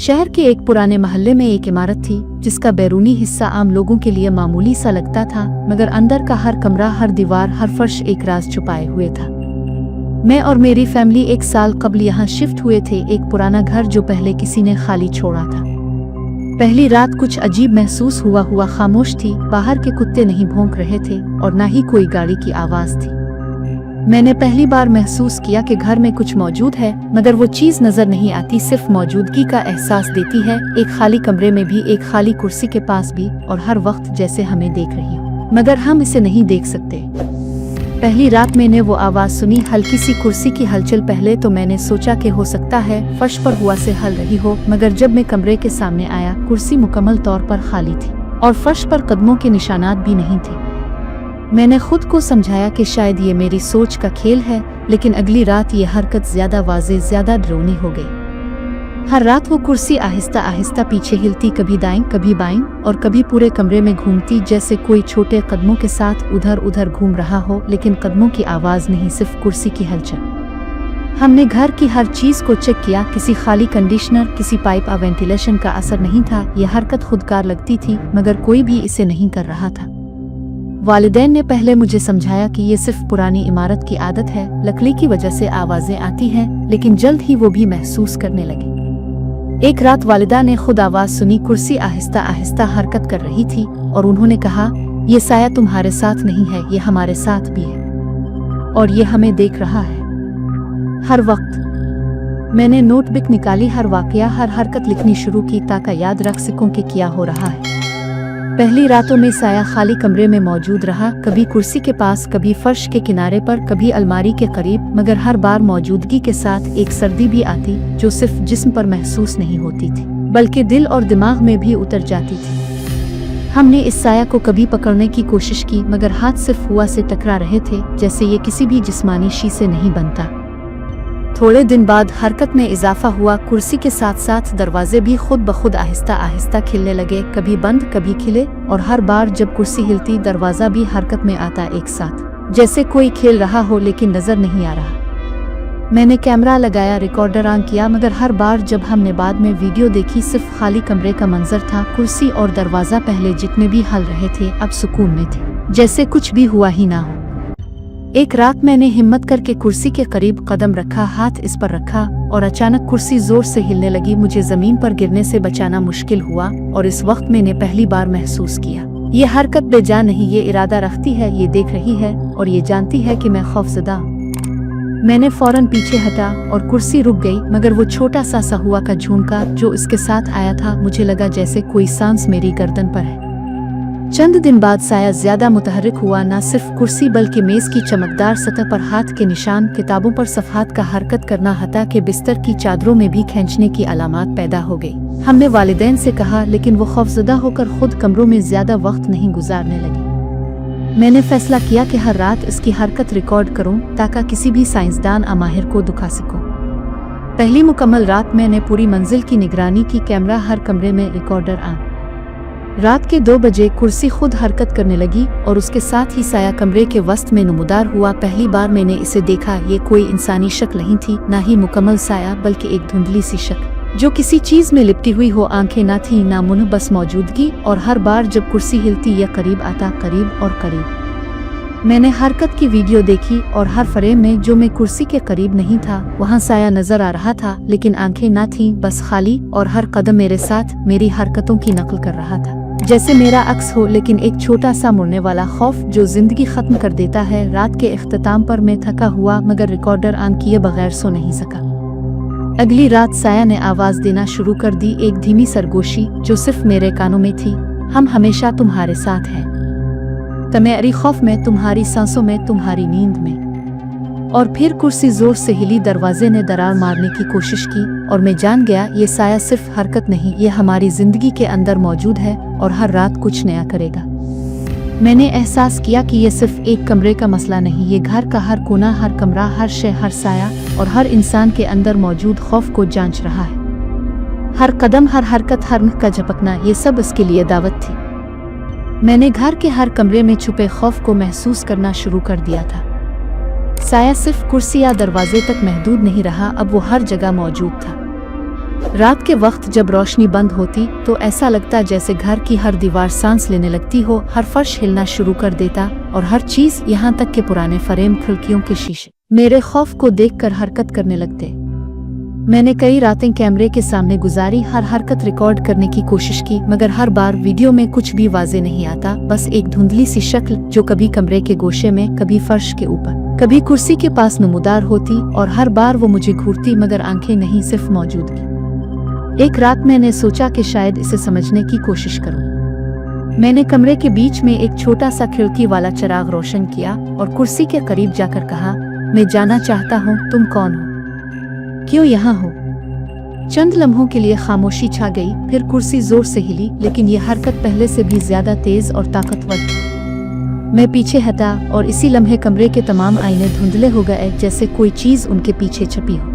शहर के एक पुराने मोहल्ले में एक इमारत थी जिसका बैरूनी हिस्सा आम लोगों के लिए मामूली सा लगता था, मगर अंदर का हर कमरा, हर दीवार, हर फर्श एक राज छुपाए हुए था। मैं और मेरी फैमिली 1 साल कबल यहाँ शिफ्ट हुए थे, एक पुराना घर जो पहले किसी ने खाली छोड़ा था। पहली रात कुछ अजीब महसूस हुआ खामोश थी। बाहर के कुत्ते नहीं भौंक रहे थे और ना ही कोई गाड़ी की आवाज थी। मैंने पहली बार महसूस किया कि घर में कुछ मौजूद है, मगर वो चीज नजर नहीं आती, सिर्फ मौजूदगी का एहसास देती है। एक खाली कमरे में भी, एक खाली कुर्सी के पास भी, और हर वक्त जैसे हमें देख रही हो, मगर हम इसे नहीं देख सकते। पहली रात मैंने वो आवाज सुनी, हल्की सी कुर्सी की हलचल। पहले तो मैंने सोचा कि हो सकता है फर्श पर हुआ से हल रही हो, मगर जब मैं कमरे के सामने आया, कुर्सी मुकम्मल तौर पर खाली थी और फर्श पर कदमों के निशानात भी नहीं थे। मैंने खुद को समझाया कि शायद ये मेरी सोच का खेल है, लेकिन अगली रात ये हरकत ज्यादा वाज़ेह, ज्यादा डरावनी हो गई। हर रात वो कुर्सी आहिस्ता आहिस्ता पीछे हिलती, कभी दाएं कभी बाएं, और कभी पूरे कमरे में घूमती, जैसे कोई छोटे कदमों के साथ उधर उधर घूम रहा हो, लेकिन कदमों की आवाज नहीं, सिर्फ कुर्सी की हलचल। हमने घर की हर चीज को चेक किया, किसी खाली कंडीशनर, किसी पाइप या वेंटिलेशन का असर नहीं था। यह हरकत खुदकार लगती थी, मगर कोई भी इसे नहीं कर रहा था। वालिदैन ने पहले मुझे समझाया कि ये सिर्फ पुरानी इमारत की आदत है, लकड़ी की वजह से आवाजें आती हैं, लेकिन जल्द ही वो भी महसूस करने लगी। एक रात वालिदा ने खुद आवाज सुनी, कुर्सी आहिस्ता आहिस्ता हरकत कर रही थी, और उन्होंने कहा, ये साया तुम्हारे साथ नहीं है, ये हमारे साथ भी है, और ये हमें देख रहा है हर वक्त। मैंने नोटबुक निकाली, हर वाकया, हर हरकत लिखनी शुरू की, ताकि याद रख सकूं कि क्या हो रहा है। पहली रातों में साया खाली कमरे में मौजूद रहा, कभी कुर्सी के पास, कभी फर्श के किनारे पर, कभी अलमारी के करीब, मगर हर बार मौजूदगी के साथ एक सर्दी भी आती, जो सिर्फ जिस्म पर महसूस नहीं होती थी, बल्कि दिल और दिमाग में भी उतर जाती थी। हमने इस साया को कभी पकड़ने की कोशिश की, मगर हाथ सिर्फ हवा से टकरा रहे थे, जैसे ये किसी भी जिस्मानी शी से नहीं बनता। थोड़े दिन बाद हरकत में इजाफा हुआ, कुर्सी के साथ साथ दरवाजे भी खुद ब खुद आहिस्ता आहिस्ता खिलने लगे, कभी बंद कभी खिले, और हर बार जब कुर्सी हिलती, दरवाजा भी हरकत में आता एक साथ, जैसे कोई खेल रहा हो लेकिन नजर नहीं आ रहा। मैंने कैमरा लगाया, रिकॉर्डर ऑन किया, मगर हर बार जब हमने बाद में वीडियो देखी, सिर्फ खाली कमरे का मंजर था। कुर्सी और दरवाजा पहले जितने भी हल रहे थे, अब सुकून में थे, जैसे कुछ भी हुआ ही ना हो। एक रात मैंने हिम्मत करके कुर्सी के करीब कदम रखा, हाथ इस पर रखा, और अचानक कुर्सी जोर से हिलने लगी। मुझे जमीन पर गिरने से बचाना मुश्किल हुआ, और इस वक्त मैंने पहली बार महसूस किया, ये हरकत बेजान नहीं, ये इरादा रखती है, ये देख रही है, और ये जानती है कि मैं खौफजदा हूं। मैंने फौरन पीछे हटा और कुर्सी रुक गई, मगर वो छोटा सा हुआ का झुमका जो इसके साथ आया था, मुझे लगा जैसे कोई सांस मेरी गर्दन पर है। चंद दिन बाद साया ज्यादा मुतहर्रिक हुआ, ना सिर्फ कुर्सी बल्कि मेज की चमकदार सतह पर हाथ के निशान, किताबों पर सफ़हात का हरकत करना, हता कि बिस्तर की चादरों में भी खींचने की अलामात पैदा हो गई। हमने वालिदैन से कहा, लेकिन वो खौफजदा होकर खुद कमरों में ज्यादा वक्त नहीं गुजारने लगी। मैंने फैसला किया कि हर रात इसकी हरकत रिकॉर्ड करूं, ताकि किसी भी साइंसदान या माहिर को दिखा सकूं। पहली मुकम्मल रात मैंने पूरी मंजिल की निगरानी की, कैमरा हर कमरे में, रिकॉर्डर ऑन। रात के 2 बजे कुर्सी खुद हरकत करने लगी, और उसके साथ ही साया कमरे के वस्त में नमूदार हुआ। पहली बार मैंने इसे देखा, ये कोई इंसानी शक्ल नहीं थी, ना ही मुकम्मल साया, बल्कि एक धुंधली सी शक्ल जो किसी चीज में लिपटी हुई हो। आंखें ना थी ना मुंह, बस मौजूदगी, और हर बार जब कुर्सी हिलती, यह करीब आता, करीब और करीब। मैंने हरकत की वीडियो देखी, और हर फ्रेम में जो मैं कुर्सी के करीब नहीं था, वहाँ साया नजर आ रहा था, लेकिन आंखें ना थीं, बस खाली, और हर कदम मेरे साथ मेरी हरकतों की नकल कर रहा था, जैसे मेरा अक्स हो, लेकिन एक छोटा सा मुड़ने वाला खौफ जो जिंदगी खत्म कर देता है। रात के इख्तिताम पर मैं थका हुआ, मगर रिकॉर्डर ऑन किए बगैर सो नहीं सका। अगली रात साया ने आवाज देना शुरू कर दी, एक धीमी सरगोशी जो सिर्फ मेरे कानों में थी, हम हमेशा तुम्हारे साथ हैं, तुम्हारी खौफ में, तुम्हारी सांसों में, तुम्हारी नींद में। और फिर कुर्सी जोर से हिली, दरवाजे ने दरार मारने की कोशिश की, और मैं जान गया ये साया सिर्फ हरकत नहीं, ये हमारी जिंदगी के अंदर मौजूद है, और हर रात कुछ नया करेगा। मैंने एहसास किया कि ये सिर्फ एक कमरे का मसला नहीं, ये घर का हर कोना, हर कमरा, हर शय, हर साया, और हर इंसान के अंदर मौजूद खौफ को जांच रहा है। हर कदम, हर हरकत, हर नख का झपकना, ये सब इसके लिए दावत थी। मैंने घर के हर कमरे में छुपे खौफ को महसूस करना शुरू कर दिया था। साया सिर्फ कुर्सी या दरवाजे तक महदूद नहीं रहा, अब वो हर जगह मौजूद था। रात के वक्त जब रोशनी बंद होती तो ऐसा लगता जैसे घर की हर दीवार सांस लेने लगती हो, हर फर्श हिलना शुरू कर देता और हर चीज यहाँ तक के पुराने फ्रेम, खिड़कियों के शीशे मेरे खौफ को देखकर हरकत करने लगते। मैंने कई रातें कैमरे के सामने गुजारी, हर हरकत रिकॉर्ड करने की कोशिश की, मगर हर बार वीडियो में कुछ भी वाजे नहीं आता, बस एक धुंधली सी शक्ल जो कभी कमरे के गोशे में, कभी फर्श के ऊपर, कभी कुर्सी के पास नमूदार होती और हर बार वो मुझे घूरती, मगर आंखें नहीं, सिर्फ मौजूदगी। एक रात मैंने सोचा कि शायद इसे समझने की कोशिश करूं। मैंने कमरे के बीच में एक छोटा सा खिड़की वाला चिराग रोशन किया और कुर्सी के करीब जाकर कहा, मैं जानना चाहता हूँ तुम कौन हो, क्यों यहाँ हो। चंद लम्हों के लिए खामोशी छा गई, फिर कुर्सी जोर से हिली, लेकिन यह हरकत पहले से भी ज्यादा तेज और ताकतवर थी। मैं पीछे हटा और इसी लम्हे कमरे के तमाम आईने धुंधले हो गए, जैसे कोई चीज उनके पीछे छपी हो।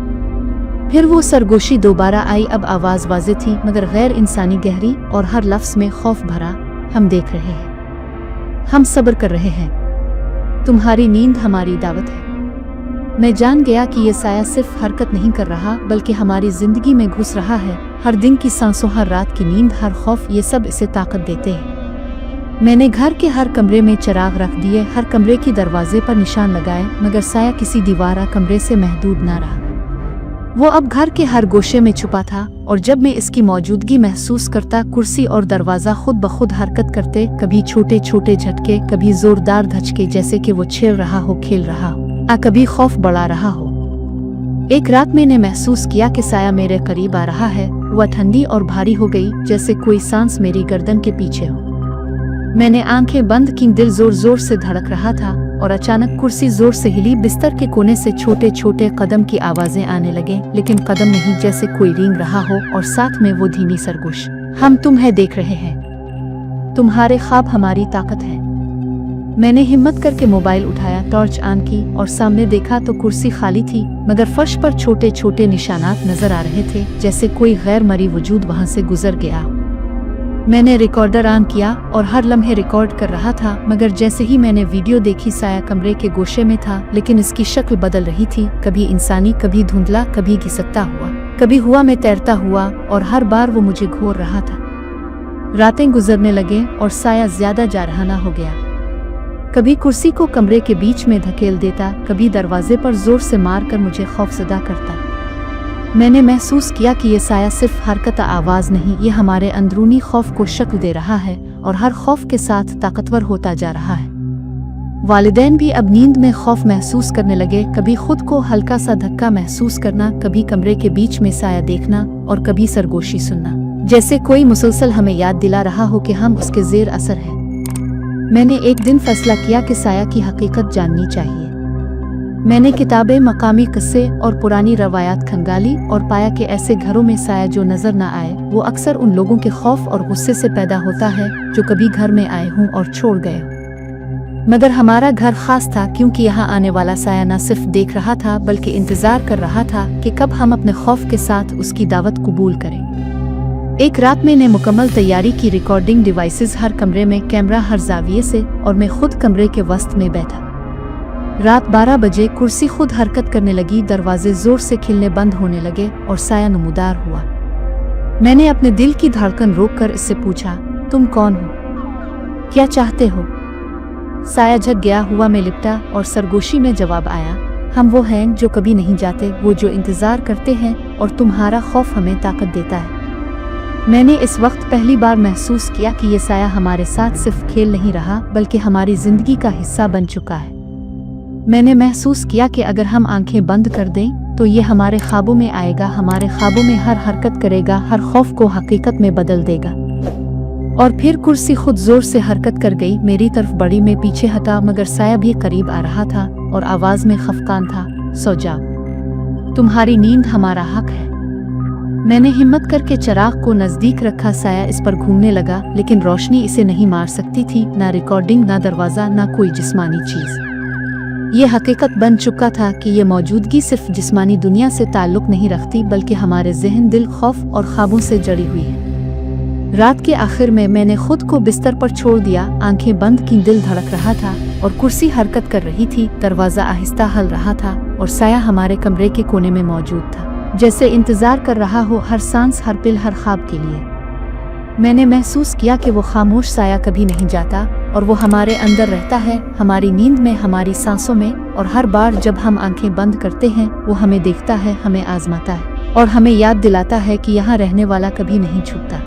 फिर वो सरगोशी दोबारा आई, अब आवाज वाज़ेह थी मगर गैर इंसानी गहरी और हर लफ्ज में खौफ भरा, हम देख रहे हैं, हम सब्र कर रहे हैं, तुम्हारी नींद हमारी दावत है। मैं जान गया कि ये साया सिर्फ हरकत नहीं कर रहा बल्कि हमारी जिंदगी में घुस रहा है, हर दिन की सांसों, हर रात की नींद, हर खौफ, ये सब इसे ताकत देते हैं। मैंने घर के हर कमरे में चिराग रख दिए, हर कमरे की दरवाजे पर निशान लगाए, मगर साया किसी दीवार कमरे से महदूद ना रहा। वो अब घर के हर गोशे में छुपा था और जब मैं इसकी मौजूदगी महसूस करता, कुर्सी और दरवाजा खुद ब खुद हरकत करते, कभी छोटे छोटे झटके, कभी जोरदार धचके, जैसे कि वो छेड़ रहा हो, खेल रहा हो, कभी खौफ बढ़ा रहा हो। एक रात मैंने महसूस किया कि साया मेरे करीब आ रहा है। वह ठंडी और भारी हो गई, जैसे कोई सांस मेरी गर्दन के पीछे हो। मैंने आंखें बंद की, दिल जोर जोर से धड़क रहा था और अचानक कुर्सी जोर से हिली, बिस्तर के कोने से छोटे छोटे कदम की आवाजें आने लगे, लेकिन कदम नहीं, जैसे कोई रेंग रहा हो, और साथ में वो धीमी सरगोश, हम तुम्हें देख रहे हैं, तुम्हारे ख्वाब हमारी ताकत है। मैंने हिम्मत करके मोबाइल उठाया, टॉर्च ऑन की और सामने देखा तो कुर्सी खाली थी, मगर फर्श पर छोटे छोटे निशानात नजर आ रहे थे, जैसे कोई गैर मरी वजूद वहां से गुजर गया। मैंने रिकॉर्डर ऑन किया और हर लम्हे रिकॉर्ड कर रहा था, मगर जैसे ही मैंने वीडियो देखी, साया कमरे के गोशे में था, लेकिन इसकी शक्ल बदल रही थी, कभी इंसानी, कभी धुंधला, कभी घिसकता हुआ, कभी हुआ में तैरता हुआ, और हर बार वो मुझे घोर रहा था। रातें गुजरने लगे और साया ज्यादा जारहाना हो गया। कभी कुर्सी को कमरे के बीच में धकेल देता, कभी दरवाजे पर जोर से मारकर मुझे खौफजदा करता। मैंने महसूस किया कि ये साया सिर्फ हरकत, आवाज नहीं, ये हमारे अंदरूनी खौफ को शक्ल दे रहा है और हर खौफ के साथ ताकतवर होता जा रहा है। वालिदैन भी अब नींद में खौफ महसूस करने लगे, कभी खुद को हल्का सा धक्का महसूस करना, कभी कमरे के बीच में साया देखना और कभी सरगोशी सुनना, जैसे कोई मुसलसल हमें याद दिला रहा हो कि हम उसके जेर असर हैं। मैंने एक दिन फैसला किया कि साया की हकीकत जाननी चाहिए। मैंने किताबें, मकामी किस्से और पुरानी रवायात खंगाली और पाया कि ऐसे घरों में साया जो नजर न आए, वो अक्सर उन लोगों के खौफ और गुस्से से पैदा होता है जो कभी घर में आए हों और छोड़ गए हों। मगर हमारा घर खास था क्योंकि यहाँ आने वाला साया न सिर्फ देख रहा था बल्कि इंतजार कर रहा था कि कब हम अपने खौफ के साथ उसकी दावत कबूल करें। एक रात मैंने मुकम्मल तैयारी की, रिकॉर्डिंग डिवाइसेस हर कमरे में, कैमरा हर जाविये से, और मैं खुद कमरे के वस्त में बैठा। रात 12 बजे कुर्सी खुद हरकत करने लगी, दरवाजे जोर से खिलने बंद होने लगे और साया नमूदार हुआ। मैंने अपने दिल की धड़कन रोककर इससे पूछा, तुम कौन हो, क्या चाहते हो? साया झक गया हुआ में लिपटा और सरगोशी में जवाब आया, हम वो हैं जो कभी नहीं जाते, वो जो इंतजार करते हैं, और तुम्हारा खौफ हमें ताकत देता है। मैंने इस वक्त पहली बार महसूस किया कि ये साया हमारे साथ सिर्फ खेल नहीं रहा बल्कि हमारी जिंदगी का हिस्सा बन चुका है। मैंने महसूस किया कि अगर हम आंखें बंद कर दें तो ये हमारे ख्वाबों में आएगा, हमारे ख्वाबों में हर हरकत करेगा, हर खौफ को हकीकत में बदल देगा। और फिर कुर्सी खुद जोर से हरकत कर गई, मेरी तरफ बढ़ी, मैं पीछे हटा, मगर साया भी करीब आ रहा था और आवाज में खफकान था, सो जाओ, तुम्हारी नींद हमारा हक है। मैंने हिम्मत करके चिराग को नजदीक रखा, साया इस पर घूमने लगा, लेकिन रोशनी इसे नहीं मार सकती थी, ना रिकॉर्डिंग, ना दरवाजा, ना कोई जिस्मानी चीज। ये हकीकत बन चुका था कि ये मौजूदगी सिर्फ जिस्मानी दुनिया से ताल्लुक नहीं रखती बल्कि हमारे जहन, दिल, खौफ और ख्वाबों से जड़ी हुई है। रात के आखिर में मैंने खुद को बिस्तर पर छोड़ दिया, आंखें बंद की, दिल धड़क रहा था और कुर्सी हरकत कर रही थी, दरवाजा आहिस्ता हल रहा था और साया हमारे कमरे के कोने में मौजूद था। जैसे इंतजार कर रहा हो हर सांस हर पिल हर ख्वाब के लिए। मैंने महसूस किया कि वो खामोश साया कभी नहीं जाता और वो हमारे अंदर रहता है, हमारी नींद में, हमारी सांसों में, और हर बार जब हम आंखें बंद करते हैं वो हमें देखता है, हमें आजमाता है और हमें याद दिलाता है कि यहाँ रहने वाला कभी नहीं छूटता।